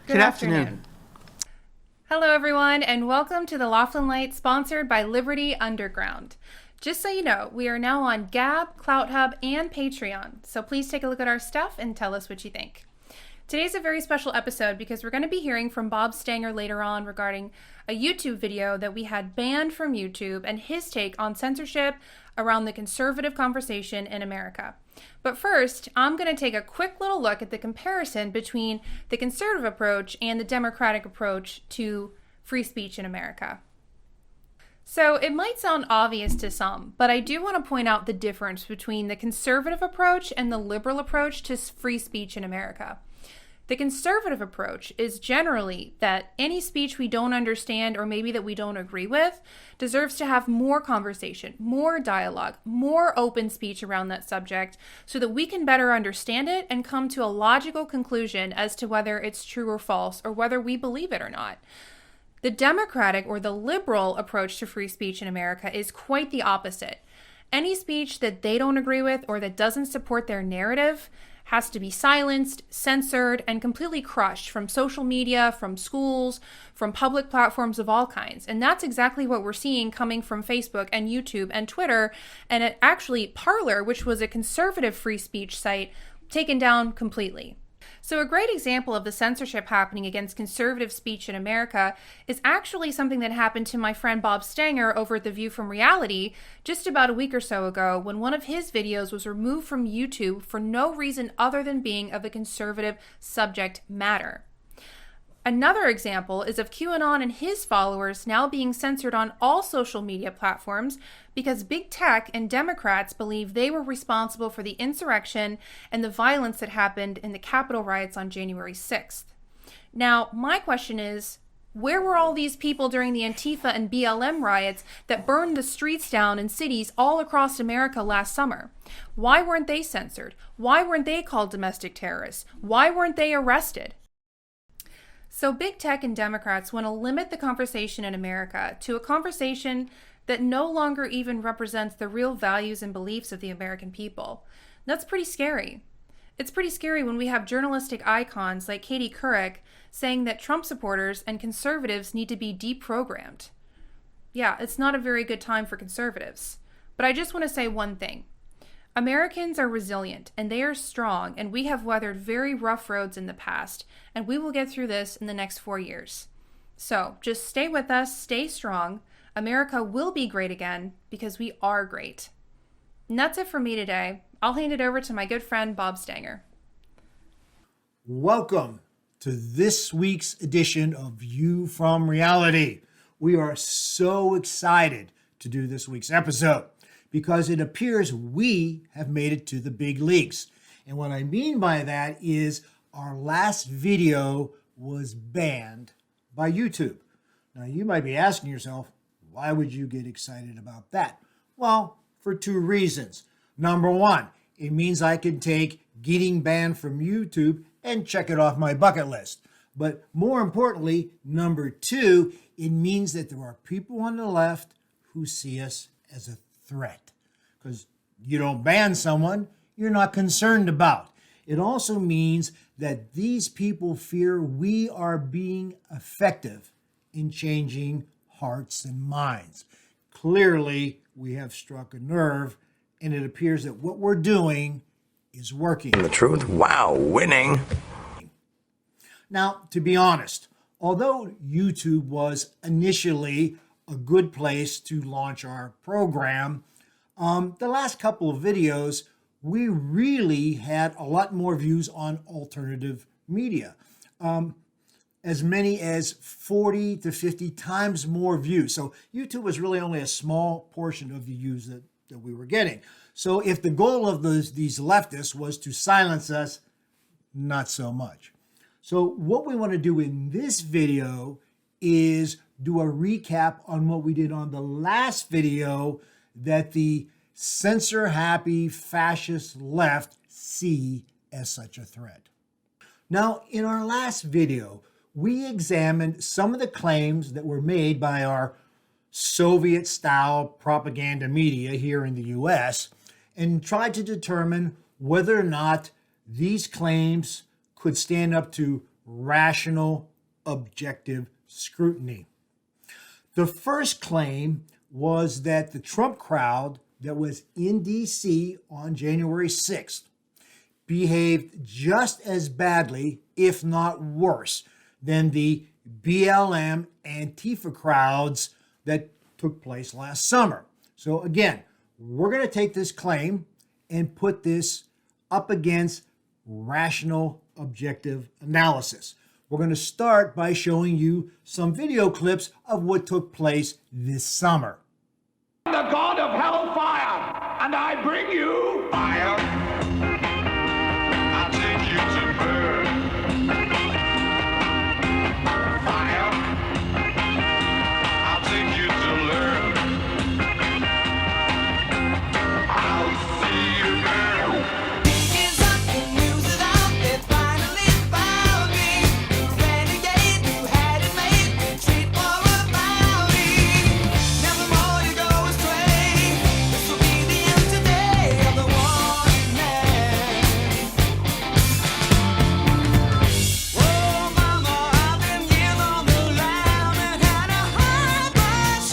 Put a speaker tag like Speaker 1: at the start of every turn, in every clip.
Speaker 1: Good afternoon.
Speaker 2: Hello, everyone, and welcome to the Laughlin Light, sponsored by Liberty Underground. Just so you know, we are now on Gab, CloutHub, and Patreon, so please take a look at our stuff and tell us what you think. Today's a very special episode because we're going to be hearing from Bob Stanger later on regarding a YouTube video that we had banned from YouTube and his take on censorship around the conservative conversation in America. But first, I'm going to take a quick little look at the comparison between the conservative approach and the democratic approach to free speech in America. So it might sound obvious to some, but I do want to point out the difference between the conservative approach and the liberal approach to free speech in America. The conservative approach is generally that any speech we don't understand or maybe that we don't agree with deserves to have more conversation, more dialogue, more open speech around that subject so that we can better understand it and come to a logical conclusion as to whether it's true or false or whether we believe it or not. The democratic or the liberal approach to free speech in America is quite the opposite. Any speech that they don't agree with or that doesn't support their narrative has to be silenced, censored, and completely crushed from social media, from schools, from public platforms of all kinds. And that's exactly what we're seeing coming from Facebook and YouTube and Twitter, and actually Parler, which was a conservative free speech site, taken down completely. So a great example of the censorship happening against conservative speech in America is actually something that happened to my friend Bob Stanger over at The View from Reality just about a week or so ago when one of his videos was removed from YouTube for no reason other than being of a conservative subject matter. Another example is of QAnon and his followers now being censored on all social media platforms because big tech and Democrats believe they were responsible for the insurrection and the violence that happened in the Capitol riots on January 6th. Now, my question is, where were all these people during the Antifa and BLM riots that burned the streets down in cities all across America last summer? Why weren't they censored? Why weren't they called domestic terrorists? Why weren't they arrested? So big tech and Democrats want to limit the conversation in America to a conversation that no longer even represents the real values and beliefs of the American people. That's pretty scary. It's pretty scary when we have journalistic icons like Katie Couric saying that Trump supporters and conservatives need to be deprogrammed. Yeah, it's not a very good time for conservatives. But I just want to say one thing. Americans are resilient and they are strong, and we have weathered very rough roads in the past, and we will get through this in the next 4 years. So just stay with us, stay strong. America will be great again because we are great. And that's it for me today. I'll hand it over to my good friend Bob Stanger.
Speaker 1: Welcome to this week's edition of View from Reality. We are so excited to do this week's episode, because it appears we have made it to the big leagues. And what I mean by that is our last video was banned by YouTube. Now you might be asking yourself, why would you get excited about that? Well, for two reasons. Number one, it means I can take getting banned from YouTube and check it off my bucket list. But more importantly, number two, it means that there are people on the left who see us as a threat, because you don't ban someone you're not concerned about. It also means that these people fear we are being effective in changing hearts and minds. Clearly, we have struck a nerve, and it appears that what we're doing is working.
Speaker 3: The truth? Wow, winning.
Speaker 1: Now, to be honest, although YouTube was initially a good place to launch our program, the last couple of videos, we really had a lot more views on alternative media. As many as 40 to 50 times more views. So YouTube was really only a small portion of the views that we were getting. So if the goal of these leftists was to silence us, not so much. So what we want to do in this video is do a recap on what we did on the last video that the censor-happy fascist left see as such a threat. Now, in our last video, we examined some of the claims that were made by our Soviet-style propaganda media here in the US and tried to determine whether or not these claims could stand up to rational, objective scrutiny. The first claim was that the Trump crowd that was in D.C. on January 6th behaved just as badly, if not worse, than the BLM Antifa crowds that took place last summer. So again, we're going to take this claim and put this up against rational, objective analysis. We're going to start by showing you some video clips of what took place this summer.
Speaker 4: The God of hellfire, and I bring you fire. I'll take you to burn. Fire. I'll take you to learn. I'll see you burn.
Speaker 5: Is up the news is out, they finally found me. Renegade, you had it made, retreat for a bounty. Never more you go astray. This will be the end today of the wanted man. Oh, mama, I've been years on the lam and had a high price.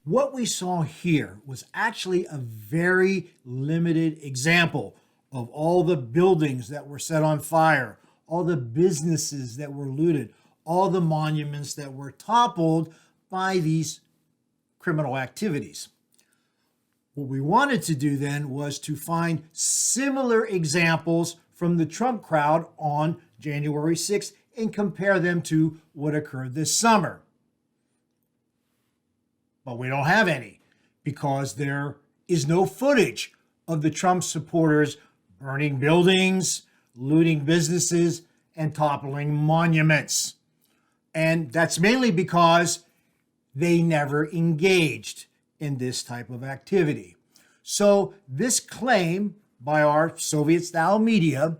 Speaker 1: What we saw here was actually a very limited example of all the buildings that were set on fire, all the businesses that were looted, all the monuments that were toppled by these criminal activities. What we wanted to do then was to find similar examples from the Trump crowd on January 6th and compare them to what occurred this summer. But we don't have any because there is no footage of the Trump supporters burning buildings, looting businesses, and toppling monuments. And that's mainly because they never engaged in this type of activity. So this claim by our Soviet-style media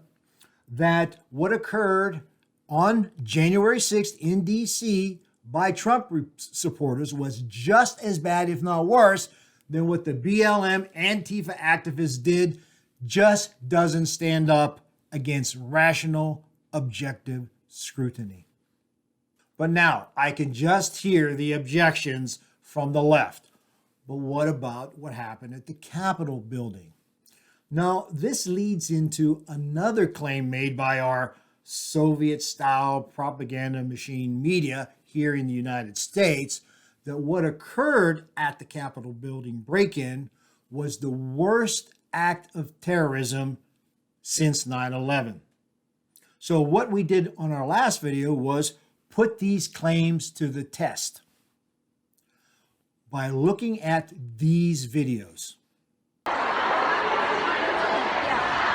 Speaker 1: that what occurred on January 6th in D.C. by Trump supporters was just as bad, if not worse, than what the BLM Antifa activists did just doesn't stand up against rational, objective scrutiny. But now I can just hear the objections from the left. But what about what happened at the Capitol building? Now, this leads into another claim made by our Soviet-style propaganda machine media here in the United States that what occurred at the Capitol building break-in was the worst act of terrorism since 9/11. So what we did on our last video was put these claims to the test by looking at these videos.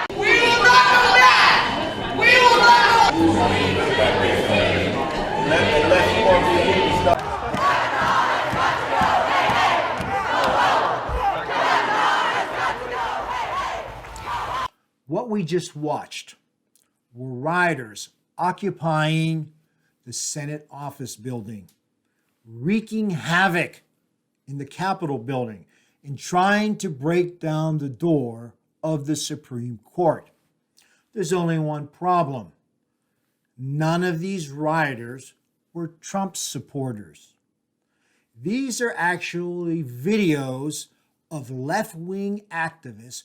Speaker 5: We will not go back! We will not go
Speaker 1: What we just watched were rioters occupying the Senate office building, wreaking havoc in the Capitol building, and trying to break down the door of the Supreme Court. There's only one problem. None of these rioters were Trump supporters. These are actually videos of left-wing activists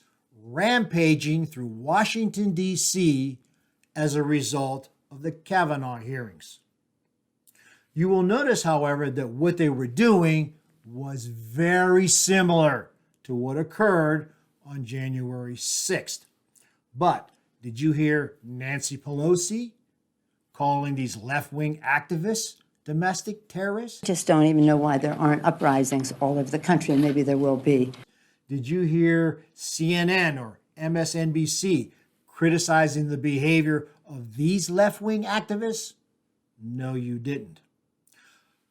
Speaker 1: rampaging through Washington, D.C. as a result of the Kavanaugh hearings. You will notice, however, that what they were doing was very similar to what occurred on January 6th. But did you hear Nancy Pelosi calling these left-wing activists domestic terrorists?
Speaker 6: Just don't even know why there aren't uprisings all over the country, and maybe there will be.
Speaker 1: Did you hear CNN or MSNBC criticizing the behavior of these left-wing activists? No, you didn't.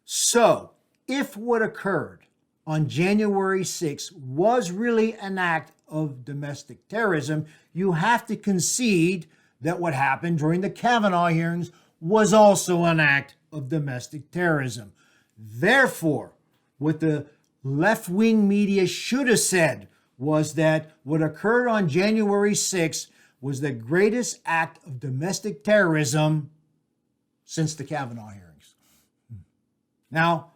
Speaker 1: So, if what occurred on January 6th was really an act of domestic terrorism, you have to concede that what happened during the Kavanaugh hearings was also an act of domestic terrorism. Therefore, what the left-wing media should have said was that what occurred on January 6th was the greatest act of domestic terrorism since the Kavanaugh hearings. Now,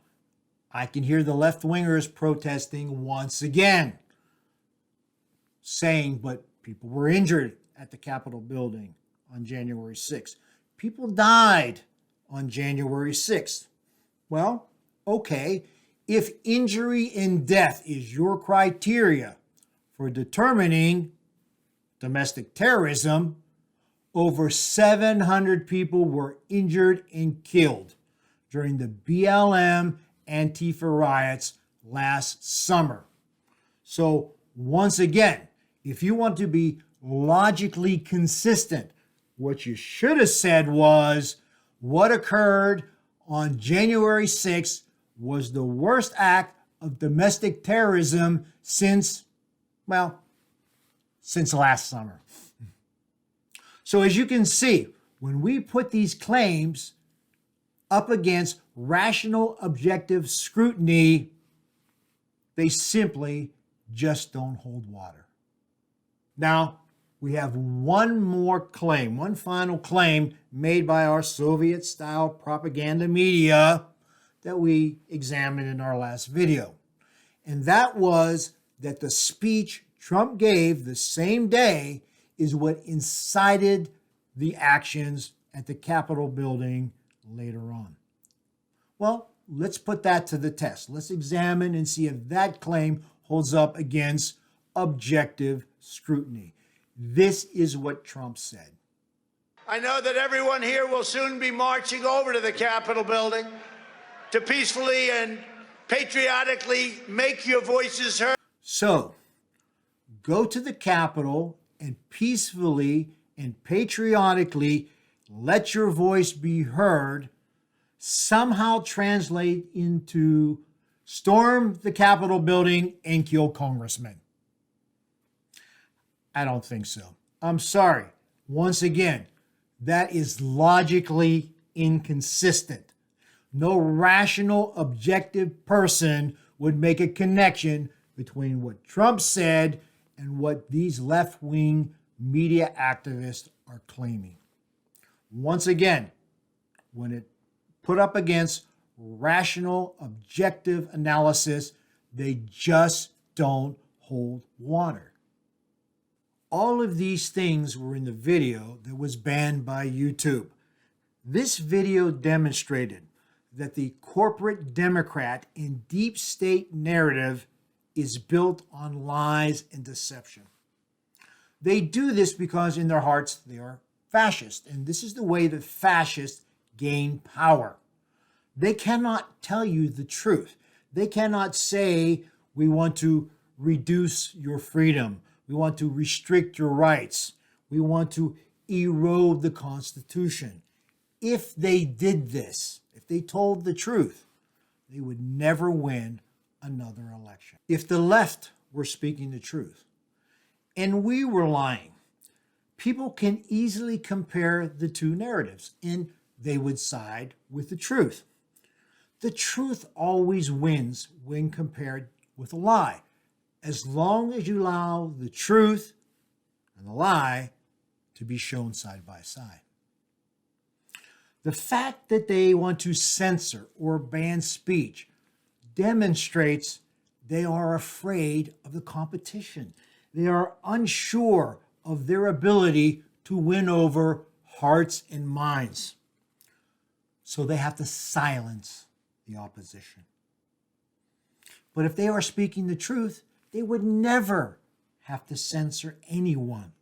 Speaker 1: I can hear the left-wingers protesting once again, saying, but people were injured at the Capitol building on January 6th. People died on January 6th. Well, okay, if injury and death is your criteria for determining domestic terrorism, over 700 people were injured and killed during the BLM Antifa riots last summer. So once again, if you want to be logically consistent, what you should have said was what occurred on January 6th was the worst act of domestic terrorism since last summer. So as you can see, when we put these claims up against rational, objective scrutiny, they simply just don't hold water. Now, we have one more claim, one final claim made by our Soviet-style propaganda media that we examined in our last video. And that was that the speech Trump gave the same day is what incited the actions at the Capitol building later on. Well, let's put that to the test. Let's examine and see if that claim holds up against objective scrutiny. This is what Trump said.
Speaker 7: I know that everyone here will soon be marching over to the Capitol building to peacefully and patriotically make your voices heard.
Speaker 1: So, go to the Capitol and peacefully and patriotically let your voice be heard, somehow translate into storm the Capitol building and kill congressmen. I don't think so. I'm sorry. Once again, that is logically inconsistent. No rational, objective person would make a connection between what Trump said and what these left-wing media activists are claiming. Once again, when it put up against rational, objective analysis, they just don't hold water. All of these things were in the video that was banned by YouTube. This video demonstrated that the corporate Democrat and deep state narrative is built on lies and deception. They do this because in their hearts they are fascist, and this is the way that fascists gain power. They cannot tell you the truth. They cannot say, we want to reduce your freedom. We want to restrict your rights. We want to erode the Constitution. If they did this, if they told the truth, they would never win another election. If the left were speaking the truth and we were lying, people can easily compare the two narratives and they would side with the truth. The truth always wins when compared with a lie, as long as you allow the truth and the lie to be shown side by side. The fact that they want to censor or ban speech demonstrates they are afraid of the competition. They are unsure of their ability to win over hearts and minds. So they have to silence the opposition. But if they are speaking the truth, they would never have to censor anyone.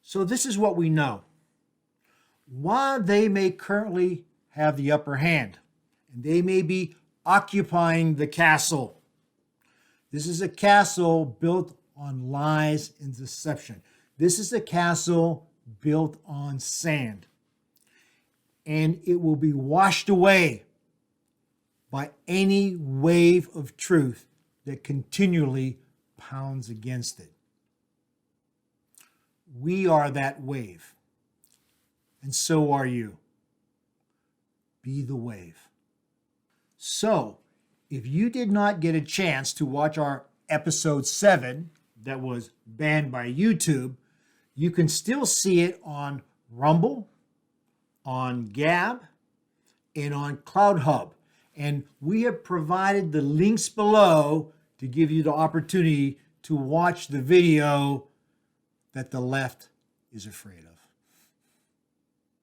Speaker 1: So this is what we know. While they may currently have the upper hand, and they may be occupying the castle, this is a castle built on lies and deception. This is a castle built on sand. And it will be washed away by any wave of truth that continually pounds against it. We are that wave, and so are you. be the wave. So, if you did not get a chance to watch our episode 7 that was banned by YouTube, you can still see it on Rumble, on Gab, and on CloutHub. And we have provided the links below to give you the opportunity to watch the video that the left is afraid of.